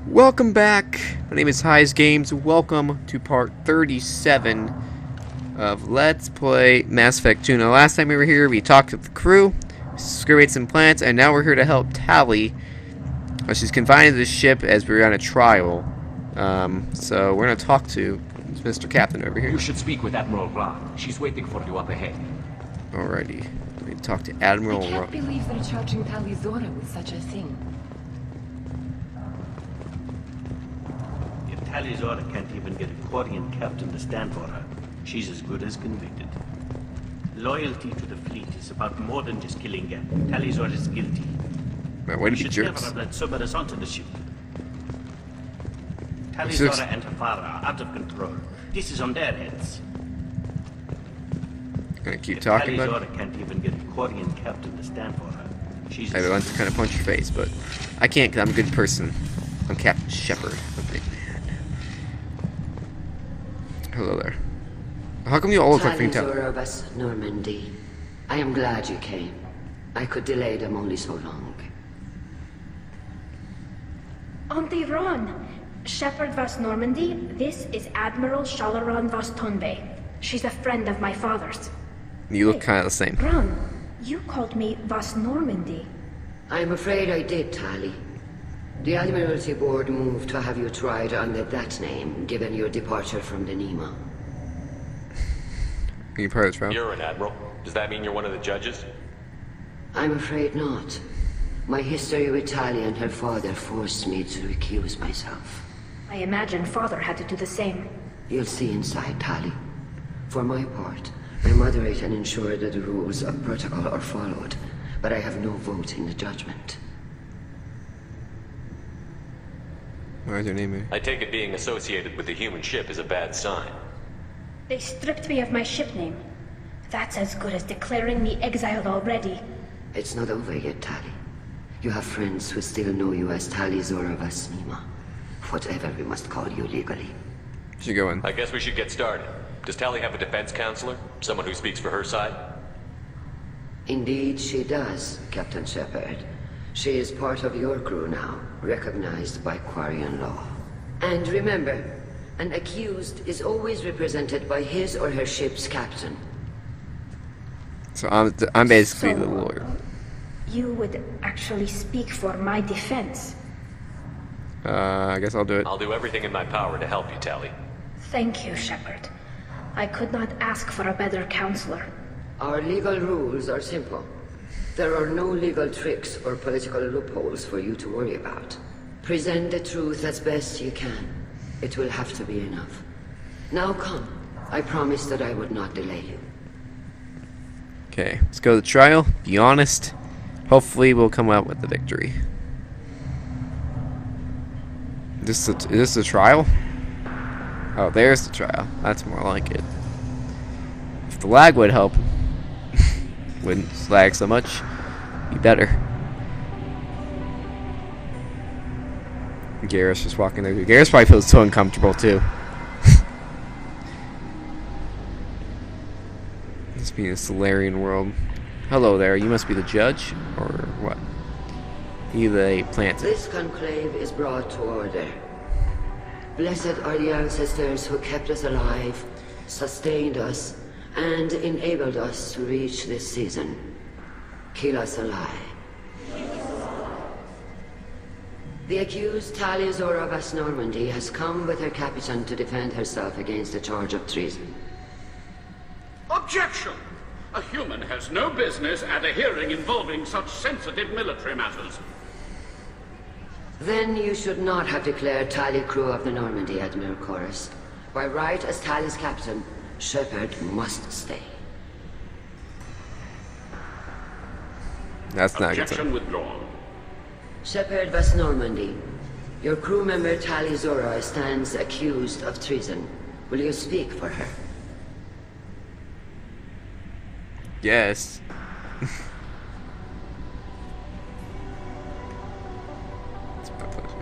Welcome back. My name is Heizgames. Welcome to part 37 of Let's Play Mass Effect 2. Now, last time we were here, we talked with the crew, screwed some plants, and now we're here to help Tali. She's confined to the ship as we're on a trial. So we're going to talk to Mr. Captain over here. You should speak with Admiral Ra. She's waiting for you up ahead. Alrighty. We talk to Admiral Ra. I can't believe they're charging Tali Zora with such a thing. If Tali Zora can't even get a Quarian captain to stand for her, she's as good as convicted. Loyalty to the fleet is about more than just killing them. Tali Zora is guilty. Man, why do We you should never jerks? have let Cerberus onto the ship. Tali Six. Zora and her father are out of control. This is on their heads. Gonna keep If talking, Tali bud. Zora can't even get a Quarian captain to stand for her, she's I want to kind of punch your face, but I can't because I'm a good person. I'm Captain Shepard, a big man. Hello there. How come you all look like Tali Fintel? Zora of us, Normandy. I am glad you came. I could delay them only so long. Auntie Ron, Shepard Vas Normandy, this is Admiral Shalaron Vas Tonbe. She's a friend of my father's. You look kind of the same. Ron, you called me Vas Normandy. I'm afraid I did, Tali. The Admiralty Board moved to have you tried under that name, given your departure from the Nima. Are you part of this round? You're an admiral. Does that mean you're one of the judges? I'm afraid not. My history with Tali and her father forced me to recuse myself. I imagine father had to do the same. You'll see inside, Tali. For my part, I moderate and ensure that the rules of protocol are followed, but I have no vote in the judgment. Why is your name here? I take it being associated with the human ship is a bad sign. They stripped me of my ship name. That's as good as declaring me exiled already. It's not over yet, Tali. You have friends who still know you as Tali Zora Vas Nima. Whatever we must call you legally. Should go in. I guess we should get started. Does Tali have a defense counselor? Someone who speaks for her side? Indeed, she does, Captain Shepard. She is part of your crew now, recognized by Quarian law. And remember, an accused is always represented by his or her ship's captain. So I'm basically So- the lawyer. You would actually speak for my defense. I guess I'll do it. I'll do everything in my power to help you, Tali. Thank you, Shepard. I could not ask for a better counselor. Our legal rules are simple. There are no legal tricks or political loopholes for you to worry about. Present the truth as best you can. It will have to be enough. Now come. I promised that I would not delay you. Okay, let's go to the trial. Be honest. Hopefully, we'll come out with the victory. Is this the trial? Oh, there's the trial. That's more like it. If the lag would help, wouldn't lag so much, be better. Garrus just walking there. Garrus probably feels so uncomfortable too. This being a Solarian world. Hello there. You must be the judge, or what? You the plant. This conclave is brought to order. Blessed are the ancestors who kept us alive, sustained us, and enabled us to reach this season. Kill us alive. The accused Tali Zora Vas Normandy has come with her captain to defend herself against a charge of treason. Objection! A human has no business at a hearing involving such sensitive military matters. Then you should not have declared Tali crew of the Normandy, Admiral Chorus. By right as Tali's captain, Shepard must stay. That's not a good Objection sign. withdrawn. Shepard Vas Normandy, your crew member Tali Zora stands accused of treason. Will you speak for her? Yes.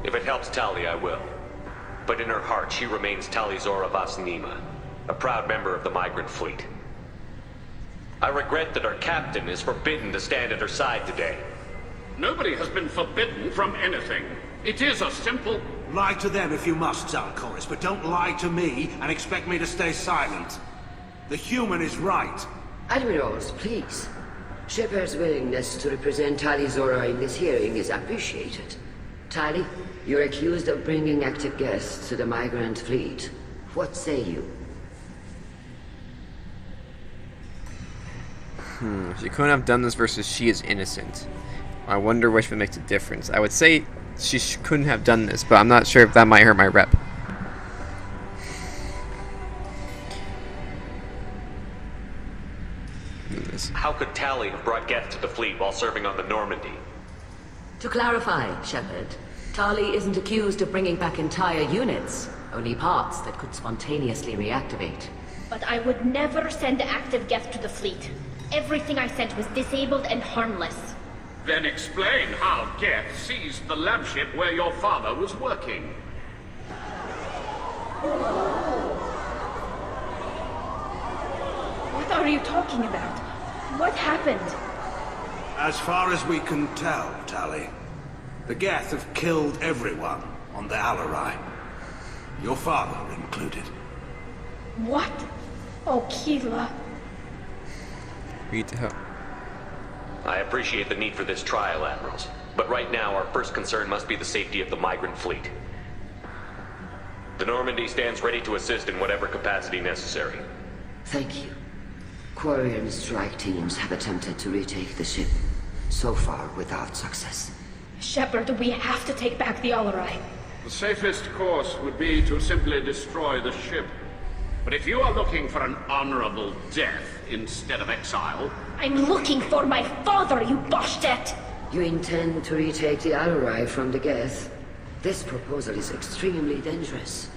If it helps Tali, I will. But in her heart, she remains Tali Zora Vas Nima, a proud member of the migrant fleet. I regret that our captain is forbidden to stand at her side today. Nobody has been forbidden from anything. It is a simple... Lie to them if you must, Zalcoris, but don't lie to me and expect me to stay silent. The human is right. Admirals, please. Shepard's willingness to represent Tali Zora in this hearing is appreciated. Tali, you're accused of bringing active guests to the migrant fleet. What say you? She couldn't have done this versus she is innocent. I wonder which one makes a difference. I would say she couldn't have done this, but I'm not sure if that might hurt my rep. How could Tali have brought Geth to the fleet while serving on the Normandy? To clarify, Shepard, Tali isn't accused of bringing back entire units, only parts that could spontaneously reactivate. But I would never send active Geth to the fleet. Everything I sent was disabled and harmless. Then explain how Geth seized the lab ship where your father was working. What are you talking about? What happened? As far as we can tell, Tali, the Geth have killed everyone on the Alarai. Your father included. What? Oh, Keela. We need to help. I appreciate the need for this trial, Admirals. But right now, our first concern must be the safety of the migrant fleet. The Normandy stands ready to assist in whatever capacity necessary. Thank you. Quarry and strike teams have attempted to retake the ship, so far without success. Shepard, we have to take back the Alarai. The safest course would be to simply destroy the ship. But if you are looking for an honorable death instead of exile... I'm looking for my father, you Boshtet! You intend to retake the Alarai from the Geth? This proposal is extremely dangerous.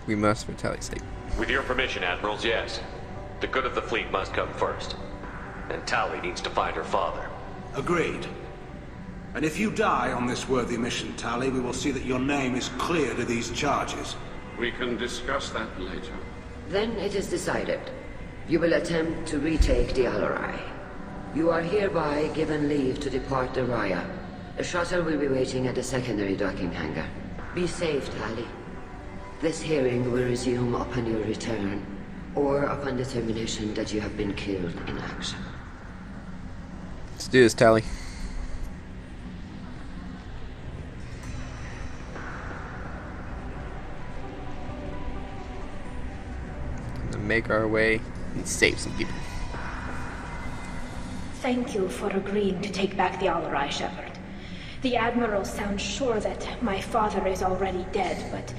We must for Tali's sake. With your permission, Admirals, yes. The good of the fleet must come first. And Tali needs to find her father. Agreed. And if you die on this worthy mission, Tali, we will see that your name is cleared of these charges. We can discuss that later. Then it is decided. You will attempt to retake the Alarai. You are hereby given leave to depart the Raya. A shuttle will be waiting at the secondary docking hangar. Be safe, Tali. This hearing will resume upon your return, or upon determination that you have been killed in action. Let's do this, Tali. Make our way and save some people. Thank you for agreeing to take back the Alarai, Shepard. The Admiral sounds sure that my father is already dead, but...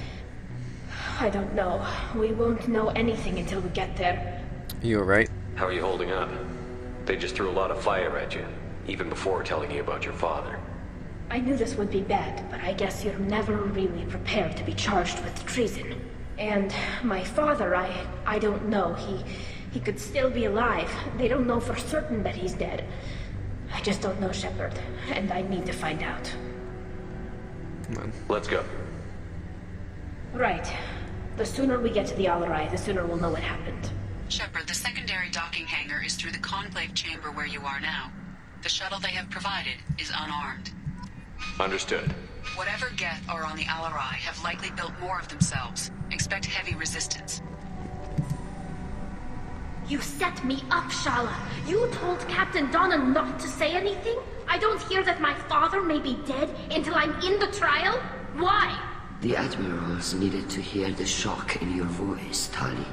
I don't know. We won't know anything until we get there. You alright? How are you holding up? They just threw a lot of fire at you, even before telling you about your father. I knew this would be bad, but I guess you're never really prepared to be charged with treason. And my father, I don't know. He could still be alive. They don't know for certain that he's dead. I just don't know, Shepard, and I need to find out. Come on. Let's go. Right. The sooner we get to the Alarai, the sooner we'll know what happened. Shepard, the secondary docking hangar is through the conclave chamber where you are now. The shuttle they have provided is unarmed. Understood. Whatever Geth are on the Alarai have likely built more of themselves. Expect heavy resistance. You set me up, Shala. You told Captain Donna not to say anything? I don't hear that my father may be dead until I'm in the trial? Why? The Admirals needed to hear the shock in your voice, Tali.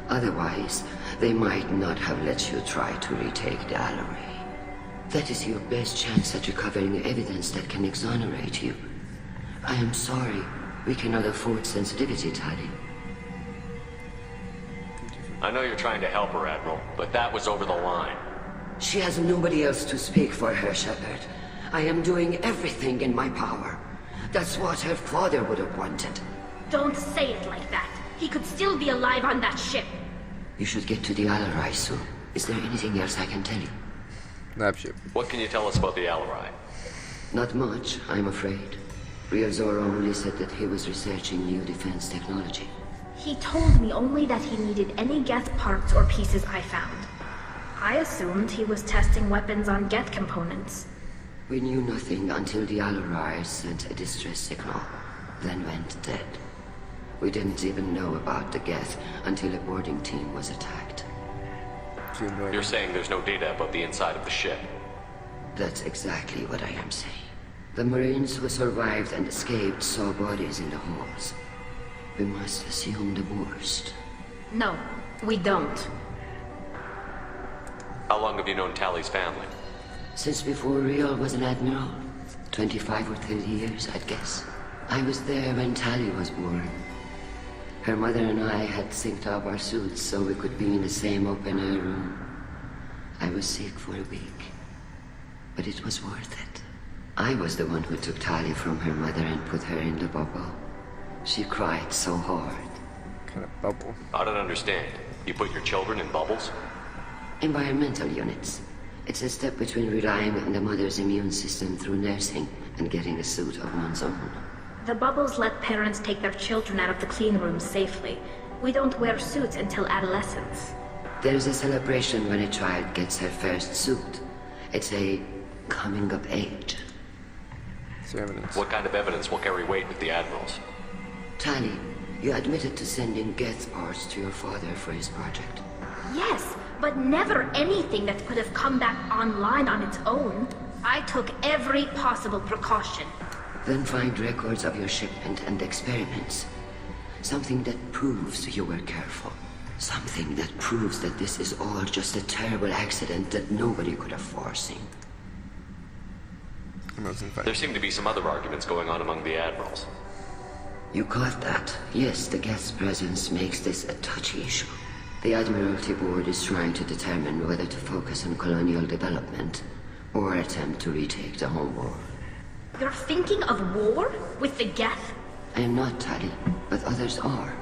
Otherwise, they might not have let you try to retake the Alarai. That is your best chance at recovering evidence that can exonerate you. I am sorry. We cannot afford sensitivity, Tali. I know you're trying to help her, Admiral, but that was over the line. She has nobody else to speak for her, Shepard. I am doing everything in my power. That's what her father would have wanted. Don't say it like that. He could still be alive on that ship. You should get to the Alarai soon. Is there anything else I can tell you? Lab ship. What can you tell us about the Alarai? Not much, I'm afraid. Real Zora only said that he was researching new defense technology. He told me only that he needed any Geth parts or pieces I found. I assumed he was testing weapons on Geth components. We knew nothing until the Alarai sent a distress signal, then went dead. We didn't even know about the Geth until a boarding team was attacked. You're saying there's no data about the inside of the ship? That's exactly what I am saying. The Marines who survived and escaped saw bodies in the halls. We must assume the worst. No, we don't. How long have you known Tally's family? Since before Real was an admiral. 25 or 30 years, I'd guess. I was there when Tally was born. Her mother and I had synced up our suits so we could be in the same open-air room. I was sick for a week, but it was worth it. I was the one who took Tally from her mother and put her in the bubble. She cried so hard. What kind of bubble? I don't understand. You put your children in bubbles? Environmental units. It's a step between relying on the mother's immune system through nursing and getting a suit of one's own. The bubbles let parents take their children out of the clean rooms safely. We don't wear suits until adolescence. There's a celebration when a child gets her first suit. It's a coming of age. Is there evidence? What kind of evidence will carry weight with the admirals? Tally, you admitted to sending Geth parts to your father for his project. Yes, but never anything that could have come back online on its own. I took every possible precaution. Then find records of your shipment and experiments. Something that proves you were careful. Something that proves that this is all just a terrible accident that nobody could have foreseen. There seem to be some other arguments going on among the admirals. You caught that? Yes, the Geth's presence makes this a touchy issue. The Admiralty Board is trying to determine whether to focus on colonial development or attempt to retake the home world. You're thinking of war? With the Geth? I am not, Tally, but others are.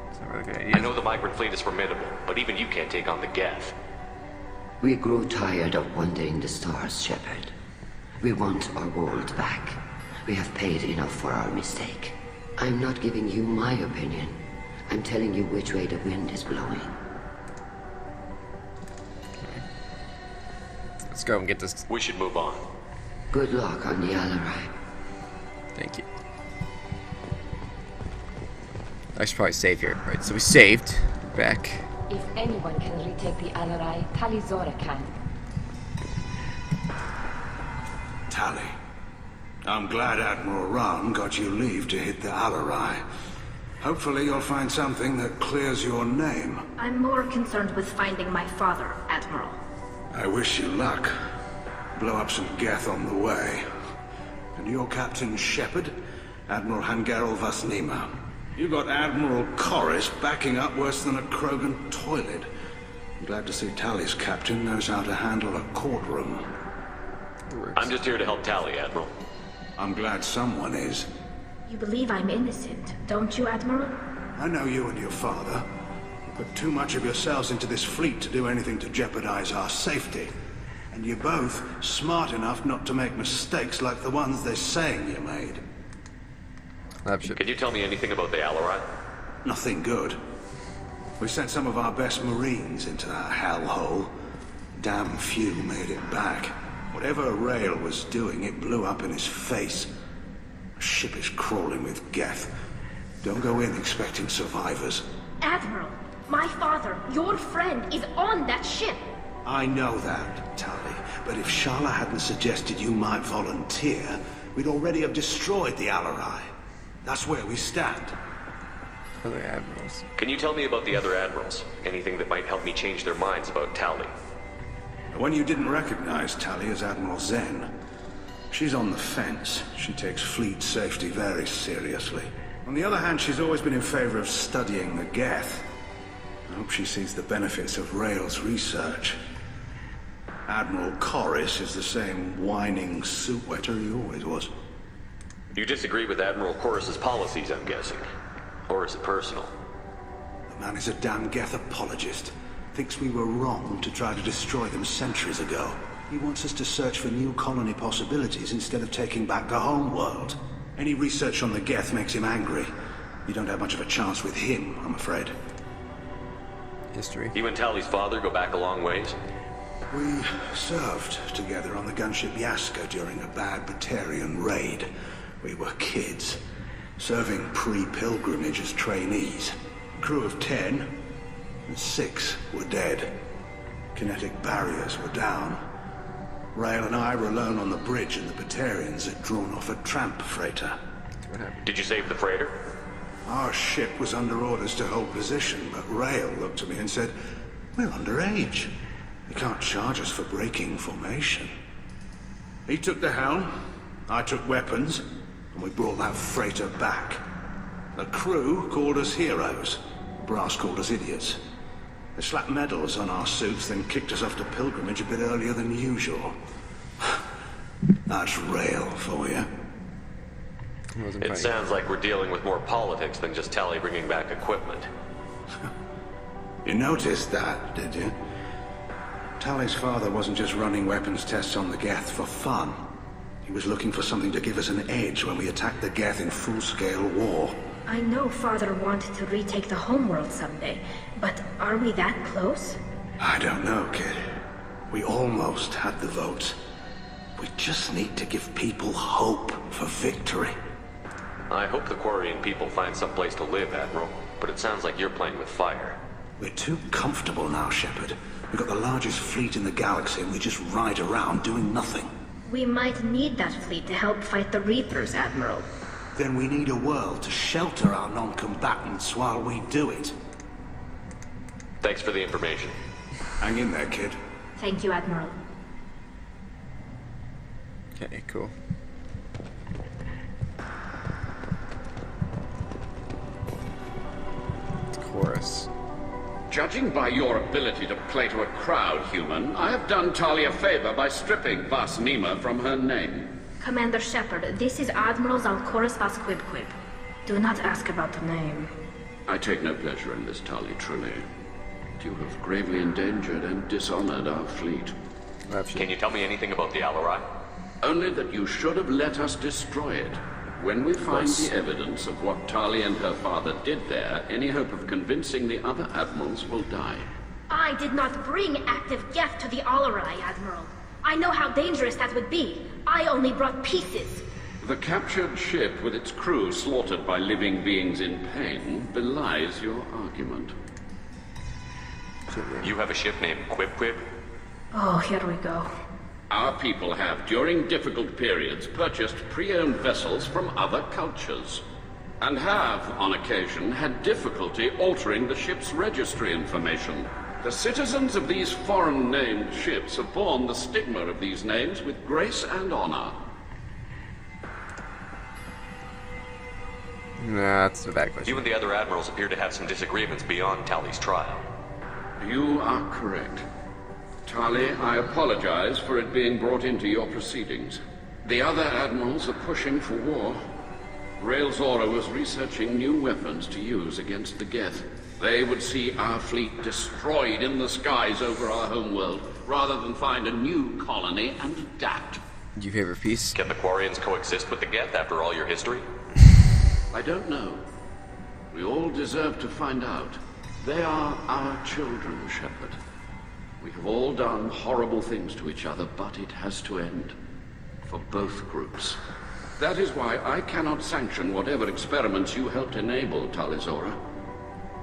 It's not really a good idea. I know the migrant fleet is formidable, but even you can't take on the Geth. We grow tired of wandering the stars, Shepard. We want our world back. We have paid enough for our mistake. I'm not giving you my opinion. I'm telling you which way the wind is blowing. Let's go and get this. We should move on. Good luck on the Alarai. Thank you. I should probably save here. Right, so we saved. Back. If anyone can retake the Alarai, Talizora can. Tally, I'm glad Admiral Rahn got you leave to hit the Alarai. Hopefully you'll find something that clears your name. I'm more concerned with finding my father, Admiral. I wish you luck. Blow up some Geth on the way. And your Captain Shepard, Admiral Hangarel Vasnima. You got Admiral Corris backing up worse than a Krogan toilet. I'm glad to see Tally's captain knows how to handle a courtroom. I'm just here to help Tally, Admiral. I'm glad someone is. You believe I'm innocent, don't you, Admiral? I know you and your father. You put too much of yourselves into this fleet to do anything to jeopardize our safety. And you're both smart enough not to make mistakes like the ones they're saying you made. Can you tell me anything about the Alarai? Nothing good. We sent some of our best Marines into that hellhole. Damn few made it back. Whatever Rail was doing, it blew up in his face. The ship is crawling with Geth. Don't go in expecting survivors. Admiral, my father, your friend, is on that ship. I know that, Tally, but if Shala hadn't suggested you might volunteer, we'd already have destroyed the Alarai. That's where we stand. Other admirals. Can you tell me about the other admirals? Anything that might help me change their minds about Tally? The one you didn't recognize, Tally, is Admiral Zen. She's on the fence. She takes fleet safety very seriously. On the other hand, she's always been in favor of studying the Geth. I hope she sees the benefits of Rail's research. Admiral Corris is the same whining suit wetter he always was. You disagree with Admiral Corris's policies, I'm guessing. Or is it personal? The man is a damn Geth apologist. Thinks we were wrong to try to destroy them centuries ago. He wants us to search for new colony possibilities instead of taking back the home world. Any research on the Geth makes him angry. You don't have much of a chance with him, I'm afraid. History. You and Tally's father go back a long ways? We served together on the gunship Yaska during a bad Batarian raid. We were kids, serving pre-pilgrimage as trainees. Crew of 10, and 6 were dead. Kinetic barriers were down. Rail and I were alone on the bridge, and the Batarians had drawn off a tramp freighter. Did you save the freighter? Our ship was under orders to hold position, but Rail looked at me and said, "We're underage. You can't charge us for breaking formation." He took the helm, I took weapons, and we brought that freighter back. The crew called us heroes. Brass called us idiots. They slapped medals on our suits, then kicked us off to pilgrimage a bit earlier than usual. That's Rail for you. It sounds like we're dealing with more politics than just Tali bringing back equipment. You noticed that, did you? Tali's father wasn't just running weapons tests on the Geth for fun. He was looking for something to give us an edge when we attacked the Geth in full-scale war. I know Father wanted to retake the homeworld someday, but are we that close? I don't know, kid. We almost had the votes. We just need to give people hope for victory. I hope the Quarian people find some place to live, Admiral, but it sounds like you're playing with fire. We're too comfortable now, Shepard. We've got the largest fleet in the galaxy and we just ride around doing nothing. We might need that fleet to help fight the Reapers, Admiral. Then we need a world to shelter our non-combatants while we do it. Thanks for the information. Hang in there, kid. Thank you, Admiral. Okay, cool. Chorus. Judging by your ability to play to a crowd, human, I have done Tali a favor by stripping Vas Nima from her name. Commander Shepard, this is Admiral Zalkoris Vas Quib. Do not ask about the name. I take no pleasure in this, Tali Trilogy. You have gravely endangered and dishonored our fleet. Can you tell me anything about the Alarai? Only that you should have let us destroy it. When we find the evidence of what Tali and her father did there, any hope of convincing the other admirals will die. I did not bring active Geth to the Alarai, Admiral. I know how dangerous that would be. I only brought pieces. The captured ship with its crew slaughtered by living beings in pain belies your argument. You have a ship named Quib? Oh, here we go. Our people have, during difficult periods, purchased pre-owned vessels from other cultures, and have, on occasion, had difficulty altering the ship's registry information. The citizens of these foreign-named ships have borne the stigma of these names with grace and honor. Nah, that's a bad question. You and the other admirals appear to have some disagreements beyond Tali's trial. You are correct. Tali, I apologize for it being brought into your proceedings. The other admirals are pushing for war. Rail Zora was researching new weapons to use against the Geth. They would see our fleet destroyed in the skies over our homeworld, rather than find a new colony and adapt. Do you favor peace? Can the Quarians coexist with the Geth after all your history? I don't know. We all deserve to find out. They are our children, Shepard. We have all done horrible things to each other, but it has to end. For both groups. That is why I cannot sanction whatever experiments you helped enable, Talizora.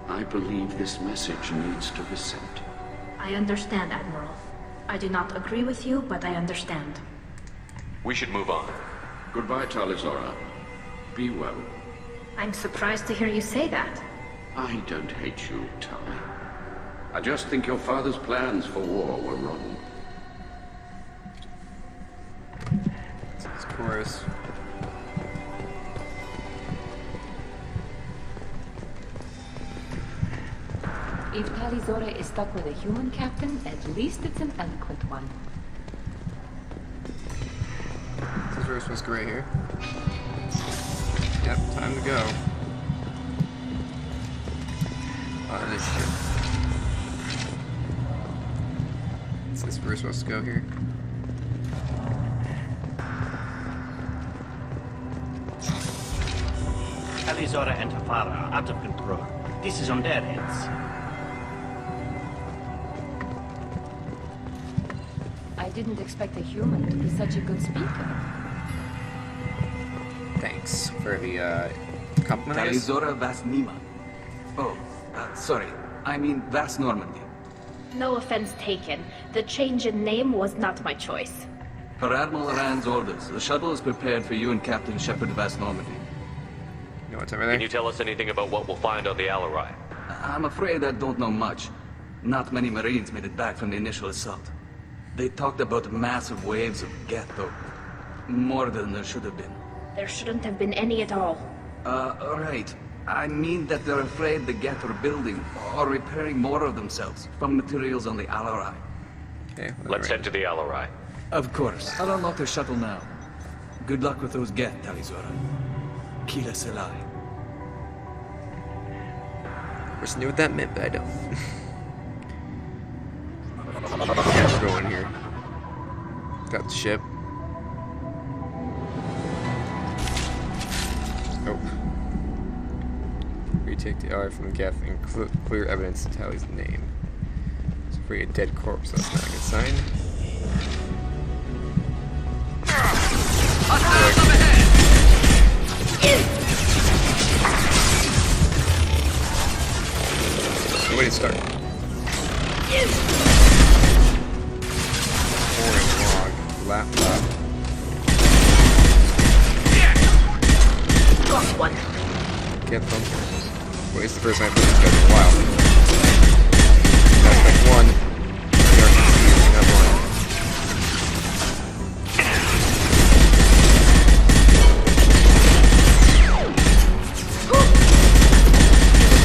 I believe this message needs to be sent. I understand, Admiral. I do not agree with you, but I understand. We should move on. Goodbye, Talizora. Be well. I'm surprised to hear you say that. I don't hate you, Tali. I just think your father's plans for war were wrong. This chorus. If Talizora is stuck with a human captain, at least it's an eloquent one. This verse was great here. Yep, time to go. Initiative. Is this verse supposed to go here? Talizora and her father are out of control. This is on their heads. didn't expect a human to be such a good speaker. Thanks for the compliment. I guess. Talizora Vas Nima. Oh, sorry. I mean Vas Normandy. No offense taken. The change in name was not my choice. Per Admiral Rand's orders, the shuttle is prepared for you and Captain Shepard Vas Normandy. You know what's over there? Can you tell us anything about what we'll find on the Alarai? I'm afraid I don't know much. Not many Marines made it back from the initial assault. They talked about massive waves of Geth, though. More than there should have been. There shouldn't have been any at all. Right. I mean that they're afraid the Geth are building or repairing more of themselves from materials on the Alarai. Okay, Let's head to the Alarai. Of course. I'll unlock their shuttle now. Good luck with those Geth, Talizora. Kila Selai. I just knew what that meant, but I don't. Yeah, we're going here. Got the ship. Oh. Retake the LR from the Geth and clear evidence to Tally's name. So free a dead corpse, that's not a good sign. Way to start. Foreign log, laptop. Got one. Get them. Wait, it's the first time I've played this guy in a while. Aspect 1. We are confusing that one.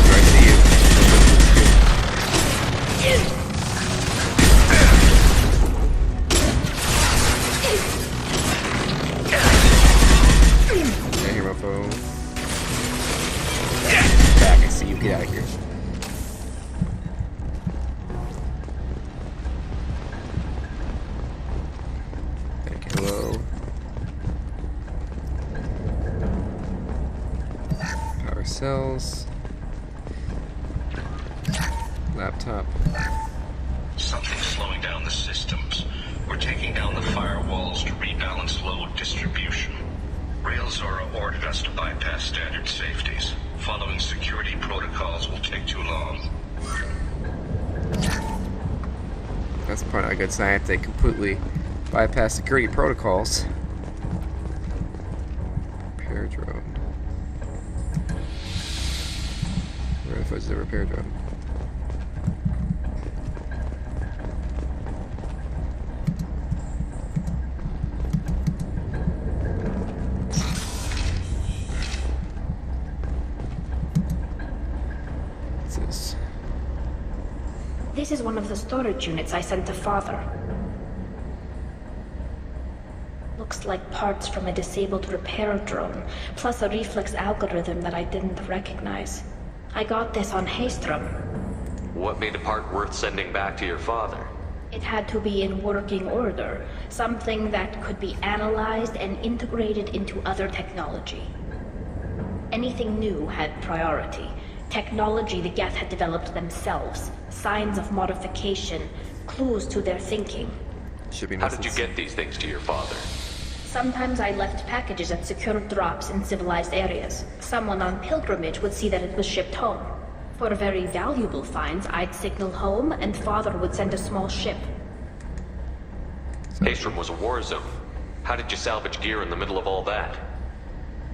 I see you. Yeah, here, mofo. Back, I see you. Get out of here. Thank you. Hello. Power cells. Laptop. Something's slowing down the systems. We're taking down the firewalls to rebalance load distribution. Railzora ordered us to bypass standard safeties. Following security protocols will take too long. That's probably not a good sign if they completely bypass security protocols. Repair drone. Where the fuck is the repair drone? This is one of the storage units I sent to Father. Looks like parts from a disabled repair drone, plus a reflex algorithm that I didn't recognize. I got this on Heizgames. What made a part worth sending back to your father? It had to be in working order, something that could be analyzed and integrated into other technology. Anything new had priority. Technology the Geth had developed themselves, signs of modification, clues to their thinking. How did you get these things to your father? Sometimes I left packages at secure drops in civilized areas. Someone on pilgrimage would see that it was shipped home. For very valuable finds, I'd signal home, and Father would send a small ship. Heizgames was a war zone. How did you salvage gear in the middle of all that?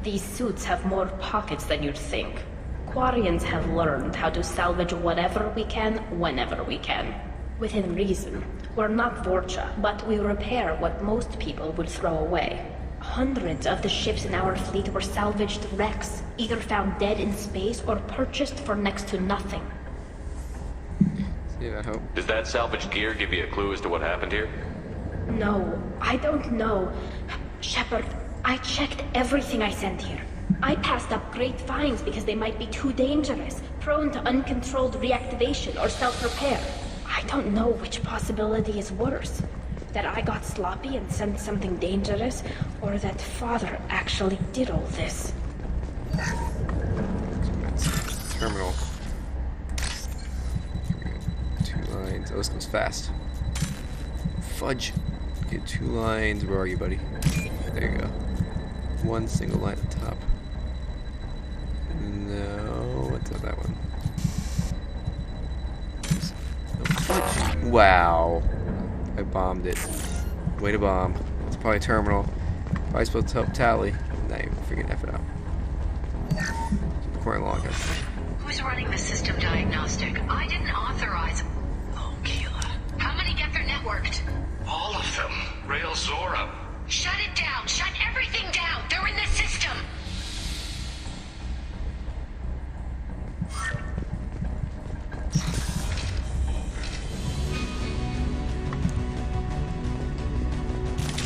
These suits have more pockets than you'd think. Quarians have learned how to salvage whatever we can, whenever we can. Within reason. We're not Vorcha, but we repair what most people would throw away. Hundreds of the ships in our fleet were salvaged wrecks, either found dead in space or purchased for next to nothing. Yeah, I hope. Does that salvaged gear give you a clue as to what happened here? No, I don't know. Shepard, I checked everything I sent here. I passed up great finds because they might be too dangerous, prone to uncontrolled reactivation or self-repair. I don't know which possibility is worse. That I got sloppy and sent something dangerous, or that Father actually did all this. Terminal. 2 lines. Oh, this goes fast. Fudge. Get 2 lines. Where are you, buddy? There you go. 1 single line at the top. No, what's on that one? Wow. I bombed it. Way to bomb. It's probably a terminal. Probably supposed to help Tally. Now you freaking F it out. Quite long. Who's running the system diagnostic? I didn't authorize. Oh, Keela. How many get their networked? All of them. Rail Zora. Shut it down. Shut everything down. They're in the system.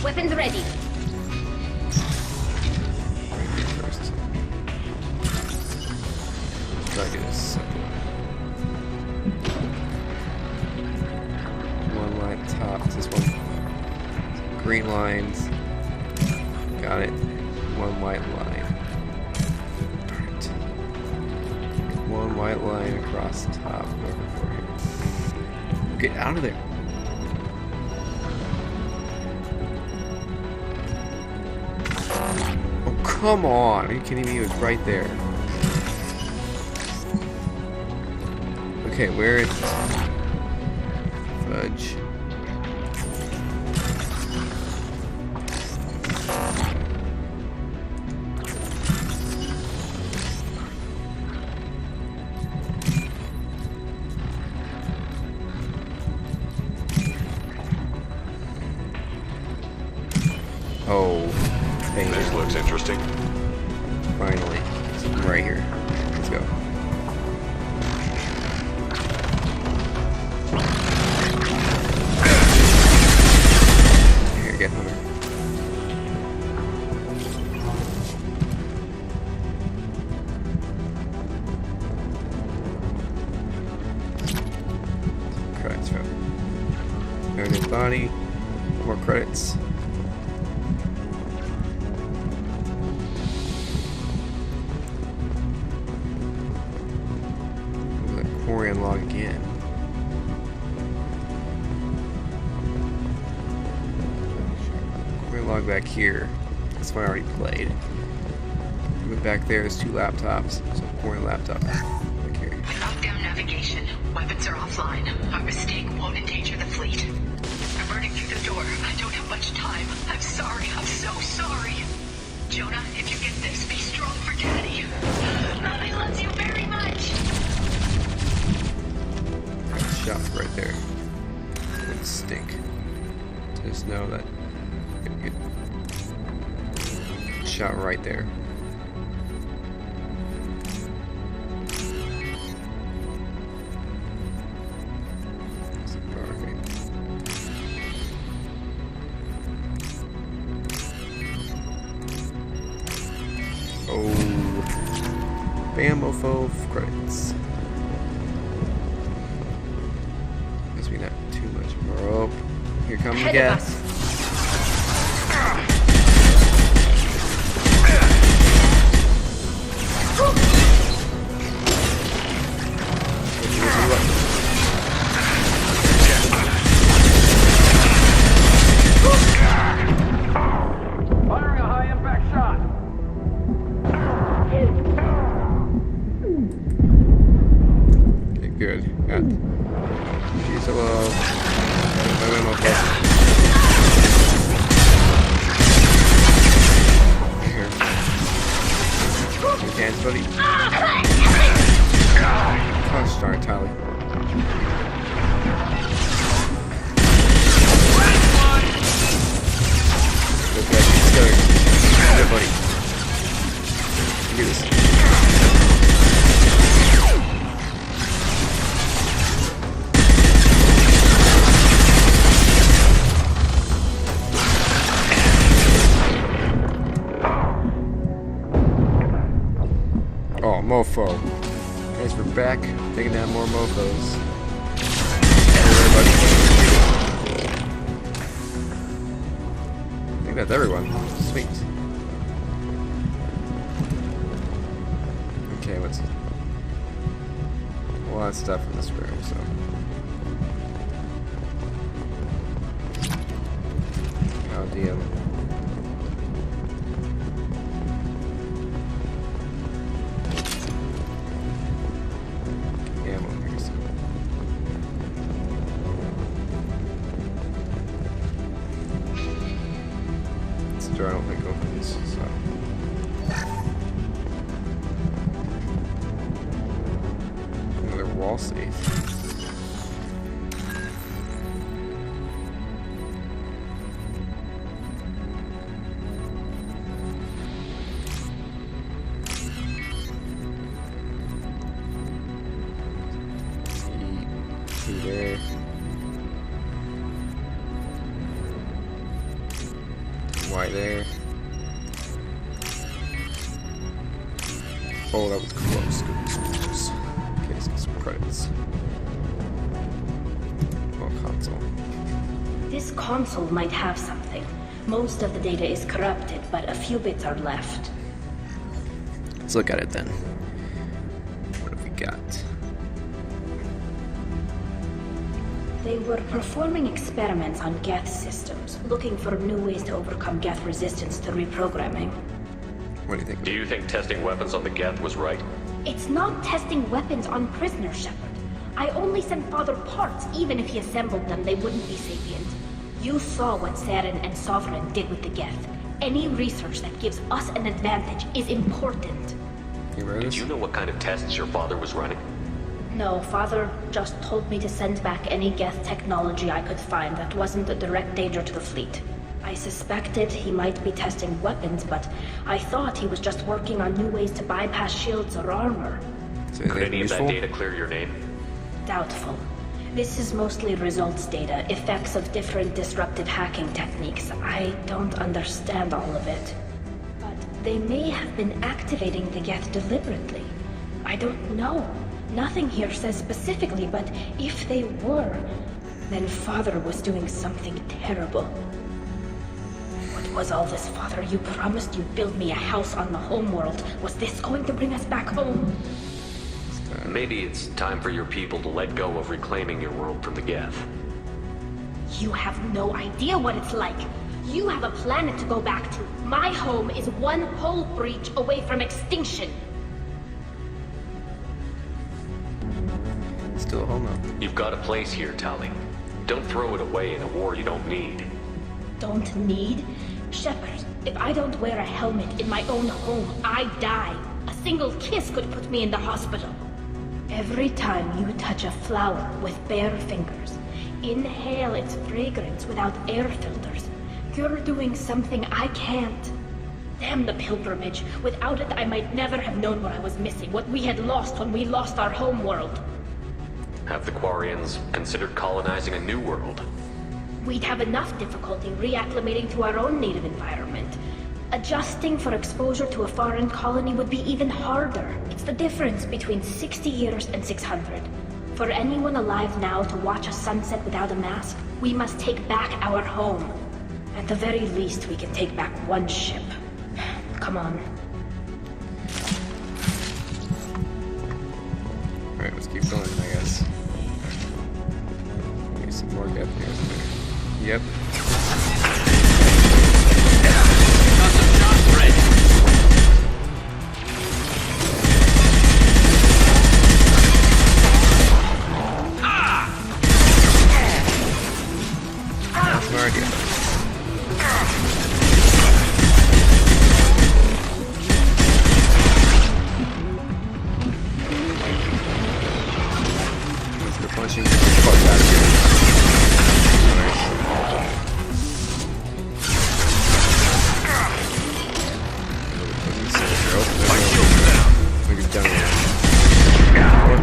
Weapons ready. Try to do this. 1 line top. This one. Green lines. Got it. 1 white line. Alright. 1 white line across the top. Get out of there. Oh, come on. Are you kidding me? It was right there. Okay, where is it? Fudge. Oh, dang. This looks interesting. Finally. Something right here. Let's go. Here, get Hunter. Credits from Earn his body. More credits. Quarry unlock again. Quarry unlock back here. That's what I already played. Move back there. There's 2 laptops. So quarry laptop back here. Without them navigation, weapons are offline. Our mistake won't endanger the fleet. I'm burning through the door. I don't have much time. I'm sorry. I'm so sorry. Jonah, if you get this, be strong for Daddy. Mommy loves you very much. Shot right there. It would stink. Just know that. Good. Shot right there. Oh, Bamofo credits. Must be not too much more. Oh, here comes the gas. Firing a high impact shot. Okay, good. Got she's hello. Here. Your hands, buddy. Oh, sorry, Tyler. Okay, let's go. Good, buddy. Do this. Oh, mofo. Guys, we're back. Taking down more mofos. I think that's everyone. Sweet. Okay, what's... a lot of stuff in this room, so... Oh, damn. Ammo piercing. This door I don't think opens, so. Another wall safe. There. Y there. Oh, that was close. Close. Okay, so some credits. Oh, console. This console might have something. Most of the data is corrupted, but a few bits are left. Let's look at it then. What have we got? They were performing experiments on Geth systems, looking for new ways to overcome Geth resistance to reprogramming. What do you think? Do you think testing weapons on the Geth was right? It's not testing weapons on prisoners, Shepard. I only sent Father parts. Even if he assembled them, they wouldn't be sapient. You saw what Saren and Sovereign did with the Geth. Any research that gives us an advantage is important. Did you know what kind of tests your father was running? No, Father just told me to send back any Geth technology I could find that wasn't a direct danger to the fleet. I suspected he might be testing weapons, but I thought he was just working on new ways to bypass shields or armor. Could any of that data clear your name? Doubtful. This is mostly results data, effects of different disruptive hacking techniques. I don't understand all of it. But they may have been activating the Geth deliberately. I don't know. Nothing here says specifically, but if they were, then Father was doing something terrible. What was all this, Father? You promised you'd build me a house on the homeworld. Was this going to bring us back home? Maybe it's time for your people to let go of reclaiming your world from the Geth. You have no idea what it's like. You have a planet to go back to. My home is one hull breach away from extinction. Still home though. You've got a place here, Tali. Don't throw it away in a war you don't need. Don't need? Shepard, if I don't wear a helmet in my own home, I die. A single kiss could put me in the hospital. Every time you touch a flower with bare fingers, inhale its fragrance without air filters, you're doing something I can't. Damn the pilgrimage. Without it, I might never have known what I was missing, what we had lost when we lost our home world. Have the Quarians considered colonizing a new world? We'd have enough difficulty reacclimating to our own native environment. Adjusting for exposure to a foreign colony would be even harder. It's the difference between 60 years and 600. For anyone alive now to watch a sunset without a mask, we must take back our home. At the very least, we can take back one ship. Come on. Alright, let's keep going, I guess. Maybe some more Geth here. Yep.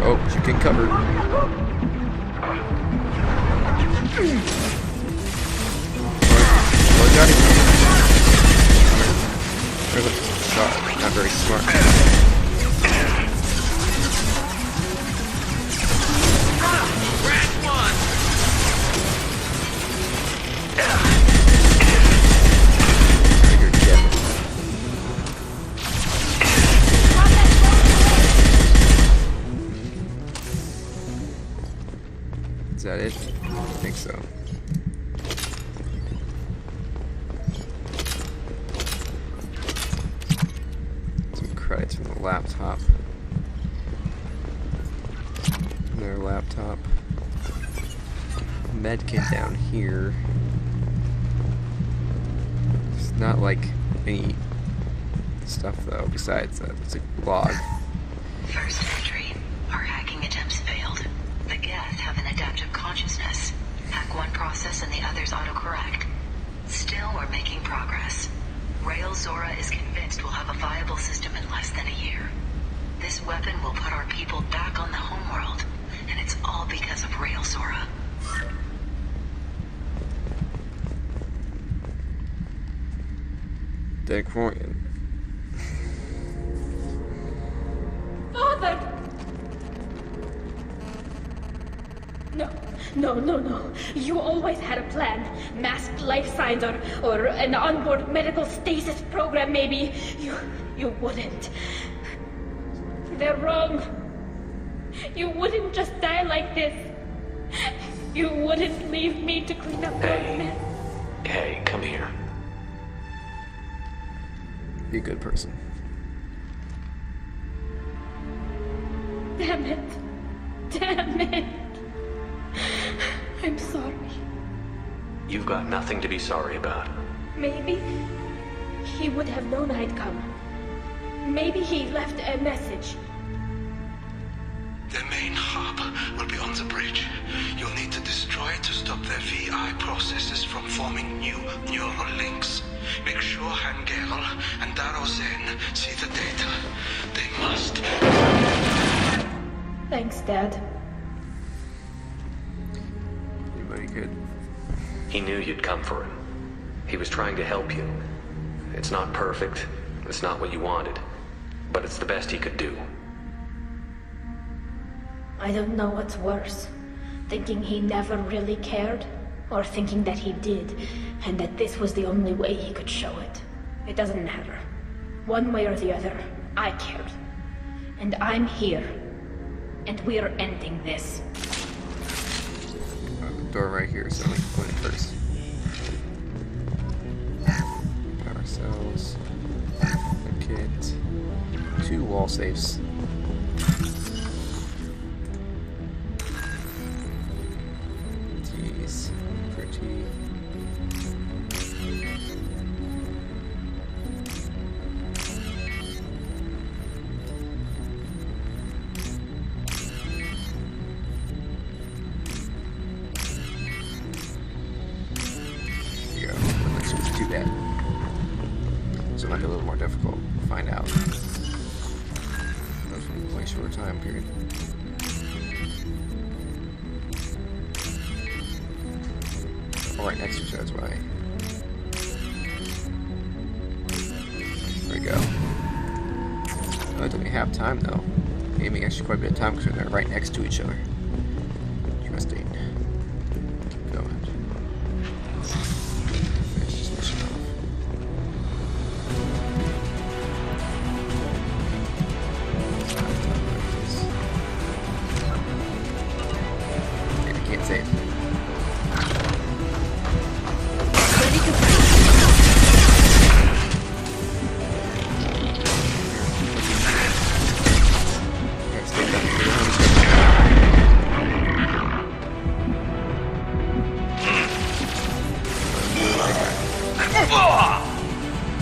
Oh, you can cover. Got him. There's a shot. Not very smart. Is that it? I think so. Their laptop. Medkit down here. It's not like any stuff though. Besides that, it's a log. First entry. Our hacking attempts failed. The Geth have an adaptive consciousness. Hack one process and the others autocorrect. Still, we're making progress. Rail Zora is convinced we'll have a viable system in less than a year. This weapon will put our people back on the homeworld, and it's all because of Rail Zora. Decorian. Father! No. You always had a plan. Masked life signs or an onboard medical stasis program, maybe. You wouldn't. They're wrong. You wouldn't just die like this. You wouldn't leave me to clean up your mess. Hey, come here. Be a good person. Damn it. I'm sorry. You've got nothing to be sorry about. Maybe he would have known I'd come. Maybe he left a message. Their main hub will be on the bridge. You'll need to destroy it to stop their VI processes from forming new neural links. Make sure Hangerl and Daro Zen see the data. They must. Thanks, Dad. Anybody good? He knew you'd come for him. He was trying to help you. It's not perfect. It's not what you wanted. But it's the best he could do. I don't know what's worse. Thinking he never really cared, or thinking that he did, and that this was the only way he could show it. It doesn't matter. One way or the other, I cared. And I'm here. And we're ending this. The door right here, so we can put it first. Power cells. A kit. 2 wall safes. Jeez. Pretty. Too bad. So it might be a little more difficult to find out. That's a way shorter time period. All right, next to each other, that's why. There we go. Oh, it took me half time though. Gave me actually quite a bit of time because they're right next to each other. Interesting. Keep going. Save.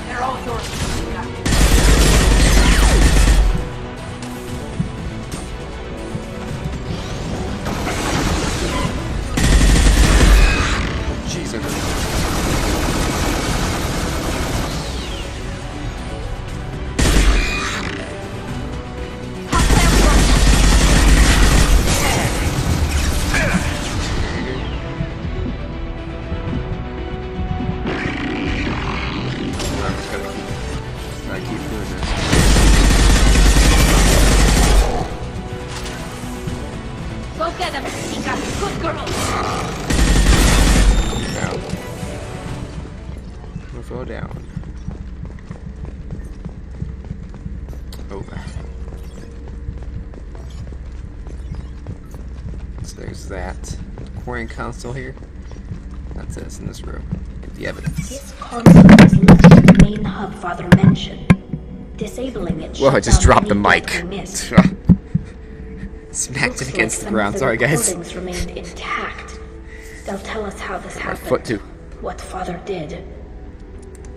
They're all yours. Go down. Over. So there's that. Aquarium console here. That's it. It's in this room. Get the evidence. This console is linked to the main hub Father mentioned. Disabling it. Well, I just dropped the mic. Smacked it Looks against like the some ground. of Sorry, guys. recordings remained intact. They'll tell us how this My happened. foot too. What Father did.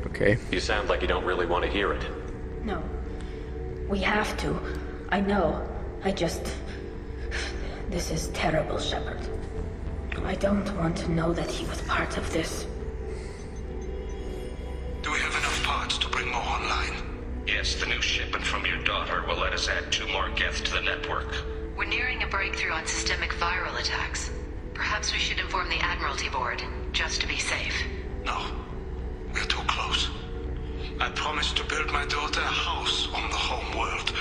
Okay. You sound like you don't really want to hear it. No. We have to. I know. This is terrible, Shepard. I don't want to know that he was part of this. Do we have enough parts to bring more online? Yes, the new shipment from your daughter will let us add 2 more Geth to the network. We're nearing a breakthrough on systemic viral attacks. Perhaps we should inform the Admiralty Board, just to be safe. No. We're too close. I promised to build my daughter a house on the home world.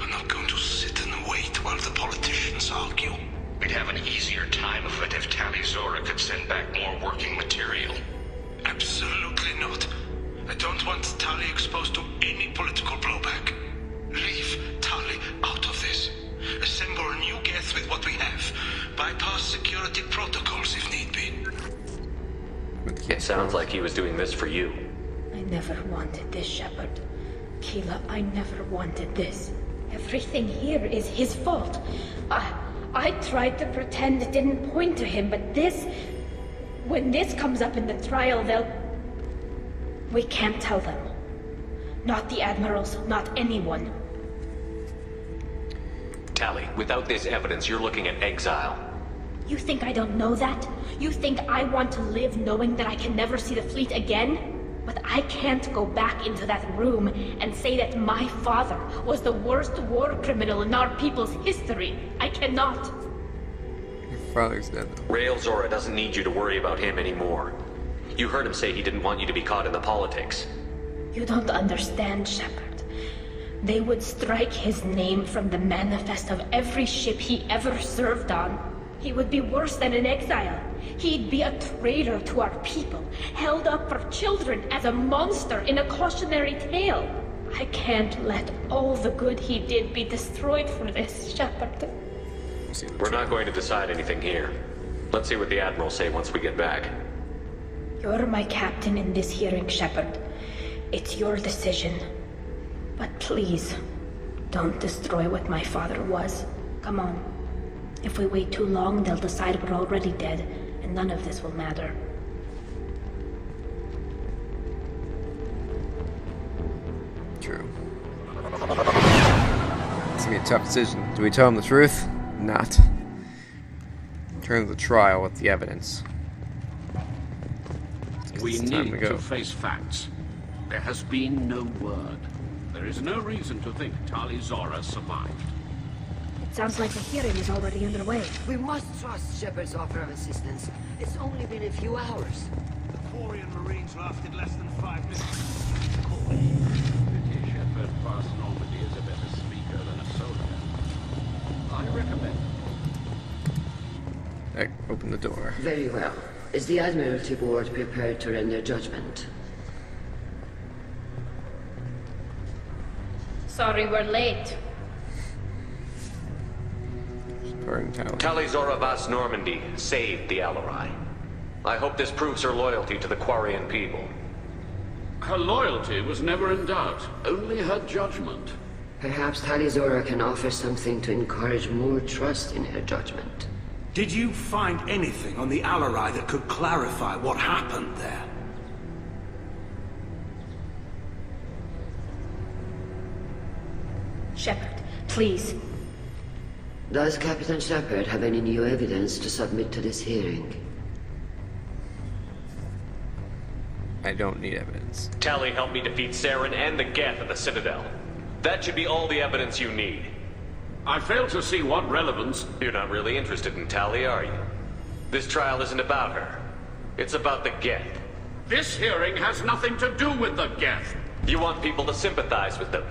I'm not going to sit and wait while the politicians argue. We'd have an easier time of it if Tali Zora could send back more working material. Absolutely not. I don't want Tali exposed to any political blowback. Leave Tali out of this. Assemble a new Geth with what we have. Bypass security protocols if need be. It sounds like he was doing this for you. I never wanted this, Shepard. Keela, I never wanted this. Everything here is his fault. I tried to pretend it didn't point to him, but this... When this comes up in the trial, we can't tell them. Not the admirals, not anyone. Tali, without this evidence, you're looking at exile. You think I don't know that? You think I want to live knowing that I can never see the fleet again? But I can't go back into that room and say that my father was the worst war criminal in our people's history. I cannot. Your father's dead. Rail Zora doesn't need you to worry about him anymore. You heard him say he didn't want you to be caught in the politics. You don't understand, Shepard. They would strike his name from the manifest of every ship he ever served on. He would be worse than an exile. He'd be a traitor to our people, held up for children as a monster in a cautionary tale. I can't let all the good he did be destroyed for this, Shepard. We're not going to decide anything here. Let's see what the Admirals say once we get back. You're my captain in this hearing, Shepard. It's your decision. But please, don't destroy what my father was. Come on. If we wait too long, they'll decide we're already dead, and none of this will matter. True. It's gonna be a tough decision. Do we tell him the truth? Not. Turn to the trial with the evidence. We It's time need to go. to face facts. There has been no word. There is no reason to think Tali Zora survived. Sounds like the hearing is already underway. We must trust Shepard's offer of assistance. It's only been a few hours. The Quarian Marines lasted less than 5 minutes. Pity Shepard past Normandy is a better speaker than a soldier. I recommend. Open the door. Very well. Is the Admiralty Board prepared to render judgment? Sorry we're late. Pardon, Tali. Tali Zora Vas Normandy saved the Alarai. I hope this proves her loyalty to the Quarian people. Her loyalty was never in doubt, only her judgment. Perhaps Tali Zora can offer something to encourage more trust in her judgment. Did you find anything on the Alarai that could clarify what happened there? Shepard, please. Does Captain Shepard have any new evidence to submit to this hearing? I don't need evidence. Tali helped me defeat Saren and the Geth at the Citadel. That should be all the evidence you need. I fail to see what relevance... You're not really interested in Tali, are you? This trial isn't about her. It's about the Geth. This hearing has nothing to do with the Geth. You want people to sympathize with them.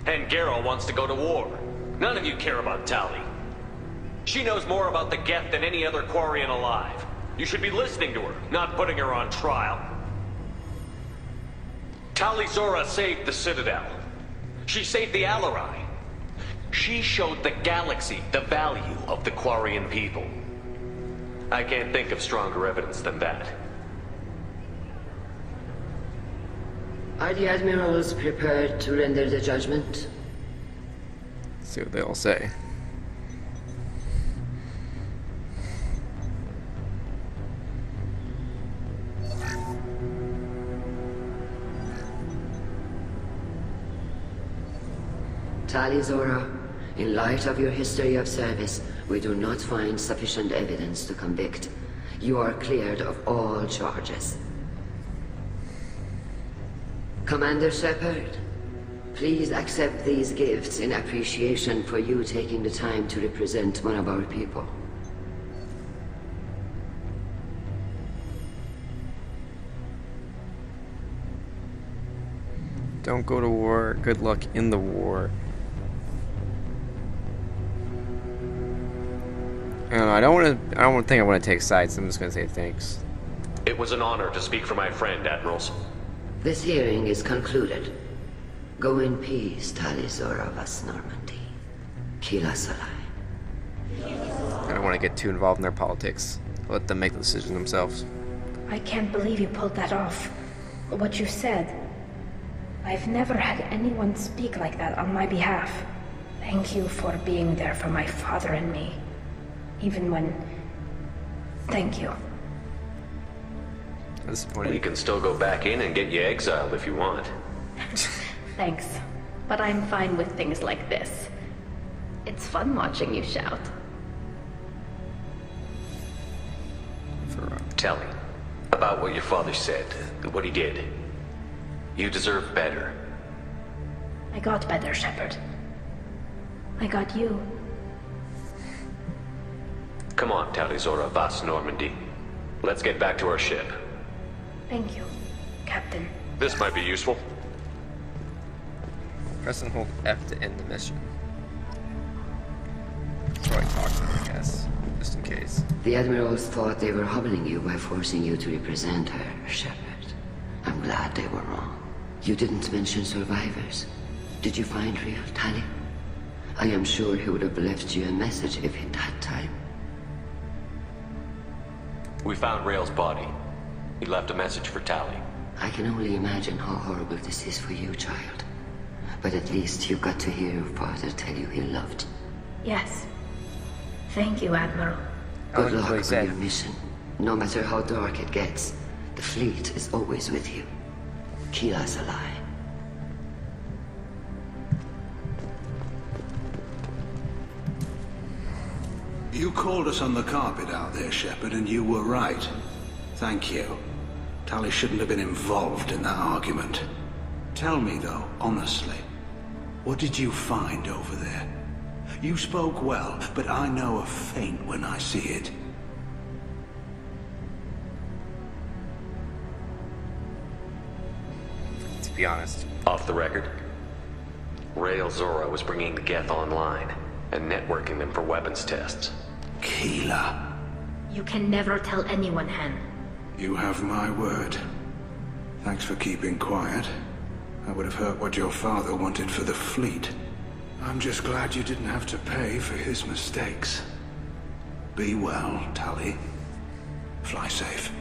And Garrow wants to go to war. None of you care about Tali. She knows more about the Geth than any other Quarian alive. You should be listening to her, not putting her on trial. Tali Zora saved the Citadel. She saved the Alarai. She showed the galaxy the value of the Quarian people. I can't think of stronger evidence than that. Are the Admirals prepared to render the judgment? Let's see what they all say. Tali Zora, in light of your history of service, we do not find sufficient evidence to convict. You are cleared of all charges. Commander Shepard, please accept these gifts in appreciation for you taking the time to represent one of our people. Don't go to war. Good luck in the war. I don't think I want to take sides. I'm just gonna say thanks. It was an honor to speak for my friend, Admirals. This hearing is concluded. Go in peace, Tali Zora Vas Normandy. Kila Salai. I don't want to get too involved in their politics. Let them make the decision themselves. I can't believe you pulled that off. What you said. I've never had anyone speak like that on my behalf. Thank you for being there for my father and me. Even when... Thank you. Disappointed. We can still go back in and get you exiled if you want. Thanks. But I'm fine with things like this. It's fun watching you shout. Tell me about what your father said, what he did. You deserve better. I got better, Shepard. I got you. Come on, Tali Zora Vas Normandy. Let's get back to our ship. Thank you, Captain. This might be useful. Press and hold F to end the mission. So I talk to her, I guess. Just in case. The Admirals thought they were humbling you by forcing you to represent her, Shepard. I'm glad they were wrong. You didn't mention survivors. Did you find real Tali? I am sure he would have left you a message if he'd had time. We found Rail's body. He left a message for Tali. I can only imagine how horrible this is for you, child. But at least you got to hear your father tell you he loved you. Yes. Thank you, Admiral. Good luck with your mission. No matter how dark it gets, the fleet is always with you. Kila Salai. You called us on the carpet out there, Shepard, and you were right. Thank you. Tali shouldn't have been involved in that argument. Tell me, though, honestly, what did you find over there? You spoke well, but I know a feint when I see it. To be honest. Off the record, Rail Zora was bringing the Geth online and networking them for weapons tests. Kila. You can never tell anyone, Han. You have my word. Thanks for keeping quiet. I would have heard what your father wanted for the fleet. I'm just glad you didn't have to pay for his mistakes. Be well, Tali. Fly safe.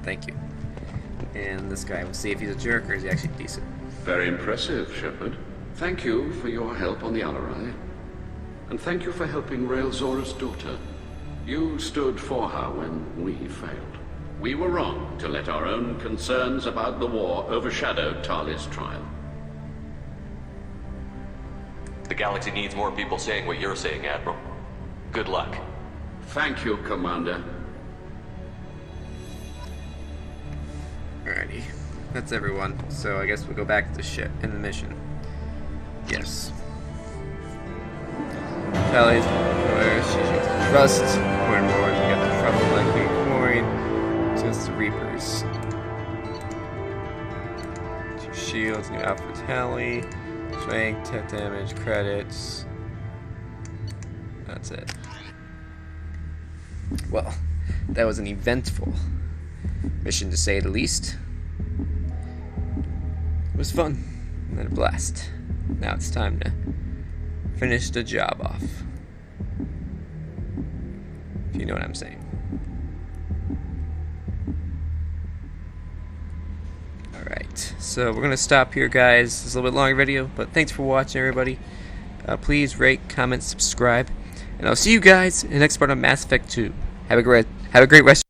Thank you. And this guy, we'll see if he's a jerk or is he actually decent. Very impressive, Shepard. Thank you for your help on the Alarai. And thank you for helping Rail Zora's daughter. You stood for her when we failed. We were wrong to let our own concerns about the war overshadow Tali's trial. The galaxy needs more people saying what you're saying, Admiral. Good luck. Thank you, Commander. Alrighty. That's everyone. So I guess we'll go back to the ship and the mission. Yes. Tali's where she should trust more and more. We got the trouble likely coin. Just the Reapers. 2 shields, new outfit Tali. Strength, tech damage, credits. That's it. Well, that was an eventful mission to say the least. It was fun and a blast. Now it's time to finish the job off. If you know what I'm saying. Alright, so we're going to stop here, guys. It's a little bit longer video, but thanks for watching, everybody. Please rate, comment, subscribe, and I'll see you guys in the next part of Mass Effect 2. Have a great rest.